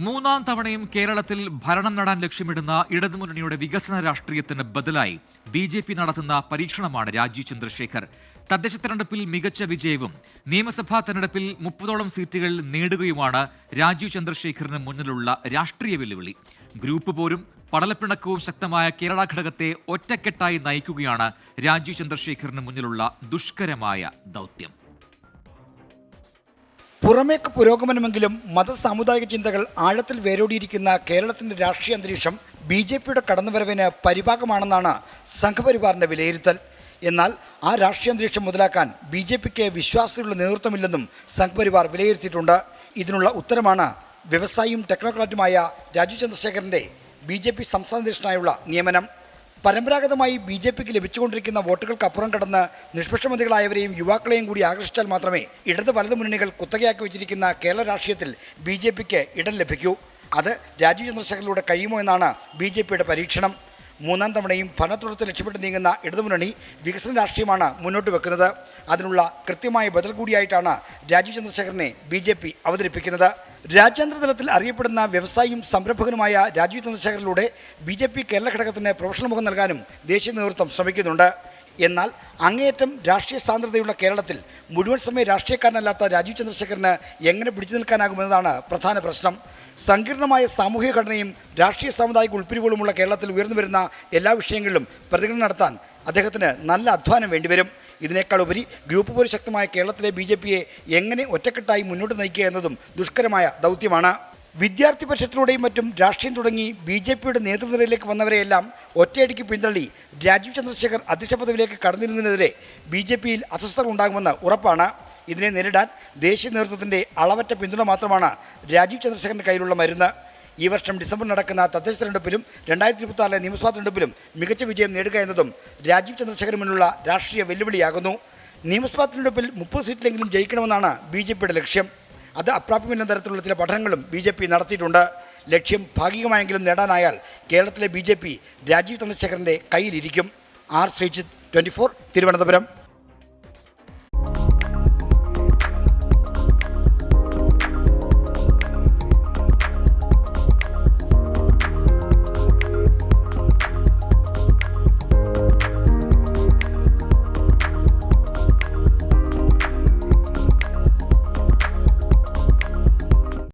മൂന്നാം തവണയും കേരളത്തിൽ ഭരണം നേടാൻ ലക്ഷ്യമിടുന്ന ഇടതുമുന്നണിയുടെ വികസന രാഷ്ട്രീയത്തിന് ബദലായി BJP നടത്തുന്ന പരീക്ഷണമാണ് രാജീവ് ചന്ദ്രശേഖർ. തദ്ദേശ തെരഞ്ഞെടുപ്പിൽ മികച്ച വിജയവും നിയമസഭാ തെരഞ്ഞെടുപ്പിൽ 30ഓളം സീറ്റുകൾ നേടുകയുമാണ് രാജീവ് ചന്ദ്രശേഖറിന് മുന്നിലുള്ള രാഷ്ട്രീയ വെല്ലുവിളി. ഗ്രൂപ്പ് പോരും പടലപ്പിണക്കവും ശക്തമായ കേരള ഘടകത്തെ ഒറ്റക്കെട്ടായി നയിക്കുകയാണ് രാജീവ് ചന്ദ്രശേഖറിന് മുന്നിലുള്ള ദുഷ്കരമായ ദൗത്യം. പുറമേക്ക് പുരോഗമനമെങ്കിലും മതസാമുദായിക ചിന്തകൾ ആഴത്തിൽ വേരോടിയിരിക്കുന്ന കേരളത്തിന്റെ രാഷ്ട്രീയ അന്തരീക്ഷം BJPയുടെ കടന്നുവരവിന് പരിപാകമാണെന്നാണ് സംഘപരിവാറിന്റെ വിലയിരുത്തൽ. എന്നാൽ ആ രാഷ്ട്രീയ അന്തരീക്ഷം മുതലാക്കാൻ BJPക്ക് വിശ്വാസത്തിലുള്ള നേതൃത്വമില്ലെന്നും സംഘപരിവാർ വിലയിരുത്തിയിട്ടുണ്ട്. ഇതിനുള്ള ഉത്തരമാണ് വ്യവസായിയും ടെക്നോക്രാറ്റുമായ രാജീവ് ചന്ദ്രശേഖറിന്റെ BJP സംസ്ഥാന അധ്യക്ഷനായുള്ള നിയമനം. പരമ്പരാഗതമായി BJPക്ക് ലഭിച്ചുകൊണ്ടിരിക്കുന്ന വോട്ടുകൾക്കപ്പുറം കടന്ന് നിഷ്പക്ഷമതികളായവരെയും യുവാക്കളെയും കൂടി ആകർഷിച്ചാൽ മാത്രമേ ഇടത് വലത് മുന്നണികൾ കുത്തകയാക്കി വെച്ചിരിക്കുന്ന കേരള രാഷ്ട്രീയത്തിൽ BJPക്ക് ഇടം ലഭിക്കൂ. അത് രാജീവ് ചന്ദ്രശേഖറിലൂടെ കഴിയുമോ എന്നാണ് BJPയുടെ പരീക്ഷണം. മൂന്നാം തവണയും ഭരണത്തുടർത്ത് ലക്ഷ്യമിട്ട് നീങ്ങുന്ന ഇടതുമുന്നണി വികസന രാഷ്ട്രീയമാണ് മുന്നോട്ട് വെക്കുന്നത്. അതിനുള്ള കൃത്യമായ ബദൽ കൂടിയായിട്ടാണ് രാജീവ് ചന്ദ്രശേഖറിനെ BJP അവതരിപ്പിക്കുന്നത്. രാജ്യാന്തര തലത്തിൽ അറിയപ്പെടുന്ന വ്യവസായിയും സംരംഭകനുമായ രാജീവ് ചന്ദ്രശേഖറിലൂടെ BJP കേരള ഘടകത്തിന് പ്രൊഫഷണൽ മുഖം നൽകാനും ദേശീയ നേതൃത്വം ശ്രമിക്കുന്നുണ്ട്. എന്നാൽ അങ്ങേയറ്റം രാഷ്ട്രീയ സാന്ദ്രതയുള്ള കേരളത്തിൽ മുഴുവൻ സമയ രാഷ്ട്രീയക്കാരനല്ലാത്ത രാജീവ് ചന്ദ്രശേഖറിന് എങ്ങനെ പിടിച്ചു നിൽക്കാനാകുമെന്നതാണ് പ്രധാന പ്രശ്നം. സങ്കീർണമായ സാമൂഹിക ഘടനയും രാഷ്ട്രീയ സാമുദായിക ഉൾപ്പിരിവുകളുമുള്ള കേരളത്തിൽ ഉയർന്നു വരുന്ന എല്ലാ വിഷയങ്ങളിലും പ്രതികരണം നടത്താൻ അദ്ദേഹത്തിന് നല്ല അധ്വാനം വേണ്ടിവരും. ഇതിനേക്കാൾ ഉപരി ഗ്രൂപ്പ് പോലും ശക്തമായ കേരളത്തിലെ BJPയെ എങ്ങനെ ഒറ്റക്കെട്ടായി മുന്നോട്ട് നയിക്കുക എന്നതും ദുഷ്കരമായ ദൗത്യമാണ്. വിദ്യാർത്ഥി പക്ഷത്തിലൂടെയും മറ്റും രാഷ്ട്രീയം തുടങ്ങി BJPയുടെ നേതൃനിരയിലേക്ക് വന്നവരെയെല്ലാം ഒറ്റയടിക്ക് പിന്തള്ളി രാജീവ് ചന്ദ്രശേഖർ അധ്യക്ഷ പദവിയിലേക്ക് കടന്നിരുന്നതിനെതിരെ BJPയിൽ അസ്വസ്ഥത ഉണ്ടാകുമെന്ന് ഉറപ്പാണ്. ഇതിനെ നേരിടാൻ ദേശീയ നേതൃത്വത്തിൻ്റെ അളവറ്റ പിന്തുണ മാത്രമാണ് രാജീവ് ചന്ദ്രശേഖറിൻ്റെ കയ്യിലുള്ള മരുന്ന്. ഈ വർഷം ഡിസംബറിൽ നടക്കുന്ന തദ്ദേശ തെരഞ്ഞെടുപ്പിലും 2026 നിയമസഭാ തെരഞ്ഞെടുപ്പിലും മികച്ച വിജയം നേടുക എന്നതും രാജീവ് ചന്ദ്രശേഖറിന് മുന്നിലുള്ള രാഷ്ട്രീയ വെല്ലുവിളിയാകുന്നു. നിയമസഭാ തെരഞ്ഞെടുപ്പിൽ 30 സീറ്റിലെങ്കിലും ജയിക്കണമെന്നാണ് BJPയുടെ ലക്ഷ്യം. അത് അപ്രാപ്യമില്ലെന്ന തരത്തിലുള്ള ചില പഠനങ്ങളും BJP നടത്തിയിട്ടുണ്ട്. ലക്ഷ്യം ഭാഗികമായെങ്കിലും നേടാനായാൽ കേരളത്തിലെ BJP രാജീവ് ചന്ദ്രശേഖറിൻ്റെ കയ്യിലിരിക്കും. ആർ ശ്രീജിത്ത്, 24, തിരുവനന്തപുരം.